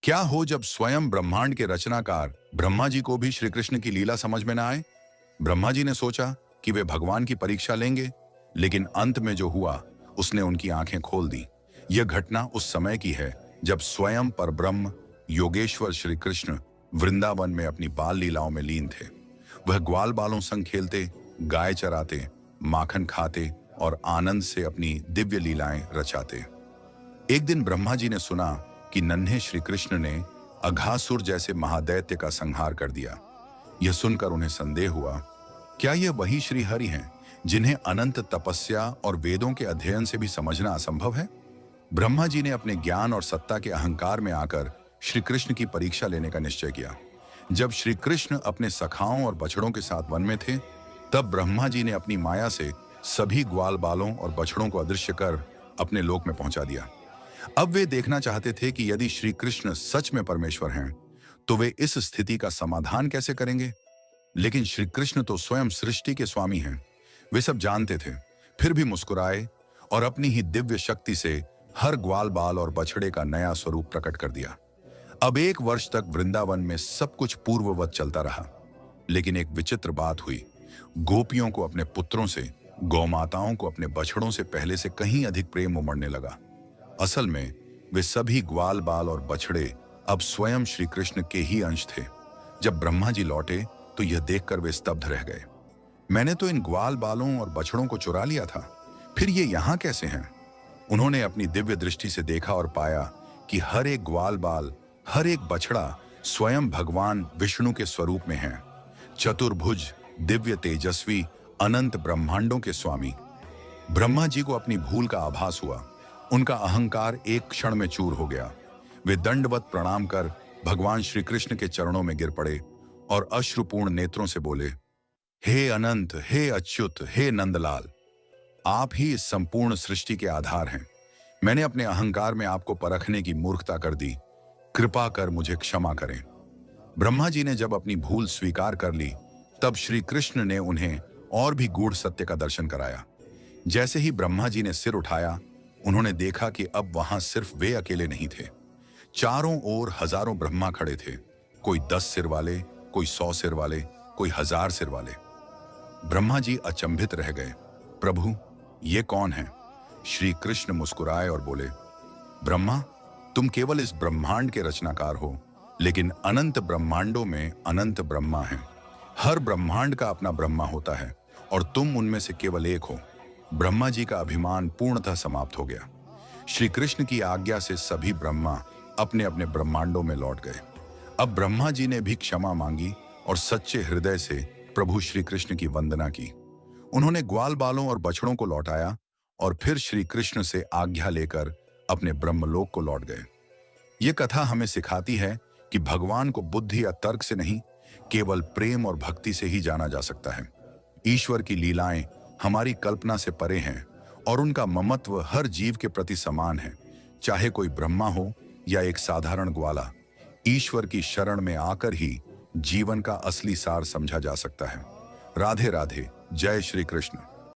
क्या हो जब स्वयं ब्रह्मांड के रचनाकार ब्रह्मा जी को भी श्री कृष्ण की लीला समझ में ना आए। ब्रह्मा जी ने सोचा कि वे भगवान की परीक्षा लेंगे, लेकिन अंत में जो हुआ उसने उनकी आंखें खोल दी। यह घटना उस समय की है जब स्वयं परब्रह्म योगेश्वर श्री कृष्ण वृंदावन में अपनी बाल लीलाओं में लीन थे। वह ग्वाल बालों संग खेलते, गाय चराते, माखन खाते और आनंद से अपनी दिव्य लीलाएं रचाते। एक दिन ब्रह्मा जी ने सुना कि नन्हे श्री कृष्ण ने अघासुर जैसे महादैत्य का संहार कर दिया। यह सुनकर उन्हें संदेह हुआ, क्या यह वही श्री हरि हैं जिन्हें अनंत तपस्या और वेदों के अध्ययन से भी समझना असंभव है। ब्रह्मा जी ने अपने ज्ञान और सत्ता के अहंकार में आकर श्री कृष्ण की परीक्षा लेने का निश्चय किया। जब श्री कृष्ण अपने सखाओं और बछड़ों के साथ वन में थे, तब ब्रह्मा जी ने अपनी माया से सभी ग्वाल बालों और बछड़ों को अदृश्य कर अपने लोक में पहुंचा दिया। अब वे देखना चाहते थे कि यदि श्री कृष्ण सच में परमेश्वर हैं, तो वे इस स्थिति का समाधान कैसे करेंगे। लेकिन श्री कृष्ण तो स्वयं सृष्टि के स्वामी हैं। वे सब जानते थे, फिर भी मुस्कुराए और अपनी ही दिव्य शक्ति से हर ग्वाल बाल और बछड़े का नया स्वरूप प्रकट कर दिया। अब 1 वर्ष तक वृंदावन में सब कुछ पूर्ववत चलता रहा, लेकिन एक विचित्र बात हुई। गोपियों को अपने पुत्रों से, गौमाताओं को अपने बछड़ों से पहले से कहीं अधिक प्रेम उमड़ने लगा। असल में वे सभी ग्वाल बाल और बछड़े अब स्वयं श्री कृष्ण के ही अंश थे। जब ब्रह्मा जी लौटे तो यह देखकर वे स्तब्ध रह गए। मैंने तो इन ग्वाल बालों और बछड़ों को चुरा लिया था, फिर ये यहाँ कैसे हैं। उन्होंने अपनी दिव्य दृष्टि से देखा और पाया कि हर एक ग्वाल बाल, हर एक बछड़ा स्वयं भगवान विष्णु के स्वरूप में है। चतुर्भुज, दिव्य, तेजस्वी, अनंत ब्रह्मांडों के स्वामी। ब्रह्मा जी को अपनी भूल का आभास हुआ। उनका अहंकार एक क्षण में चूर हो गया। वे दंडवत प्रणाम कर भगवान श्री कृष्ण के चरणों में गिर पड़े और अश्रुपूर्ण नेत्रों से बोले, हे अनंत, हे अच्युत, हे नंदलाल, आप ही इस संपूर्ण सृष्टि के आधार हैं। मैंने अपने अहंकार में आपको परखने की मूर्खता कर दी, कृपा कर मुझे क्षमा करें। ब्रह्मा जी ने जब अपनी भूल स्वीकार कर ली, तब श्री कृष्ण ने उन्हें और भी गूढ़ सत्य का दर्शन कराया। जैसे ही ब्रह्मा जी ने सिर उठाया, उन्होंने देखा कि अब वहां सिर्फ वे अकेले नहीं थे। चारों ओर हजारों ब्रह्मा खड़े थे, कोई 10 सिर वाले, कोई 100 सिर वाले, कोई 1000 सिर वाले। ब्रह्मा जी अचंभित रह गए, प्रभु ये कौन है। श्री कृष्ण मुस्कुराए और बोले, ब्रह्मा, तुम केवल इस ब्रह्मांड के रचनाकार हो, लेकिन अनंत ब्रह्मांडों में अनंत ब्रह्मा हैं। हर ब्रह्मांड का अपना ब्रह्मा होता है और तुम उनमें से केवल एक हो। ब्रह्मा जी का अभिमान पूर्णतः समाप्त हो गया। श्री कृष्ण की आज्ञा से सभी ब्रह्मा अपने अपने ब्रह्मांडों में लौट गए। अब ब्रह्मा जी ने भी क्षमा मांगी और सच्चे हृदय से प्रभु श्री कृष्ण की वंदना की। उन्होंने ग्वाल बालों और बछड़ों को लौटाया और फिर श्री कृष्ण से आज्ञा लेकर अपने ब्रह्मलोक को लौट गए। ये कथा हमें सिखाती है कि भगवान को बुद्धि या तर्क से नहीं, केवल प्रेम और भक्ति से ही जाना जा सकता है। ईश्वर की लीलाएं हमारी कल्पना से परे हैं और उनका ममत्व हर जीव के प्रति समान है, चाहे कोई ब्रह्मा हो या एक साधारण ग्वाला। ईश्वर की शरण में आकर ही जीवन का असली सार समझा जा सकता है। राधे राधे, जय श्री कृष्ण।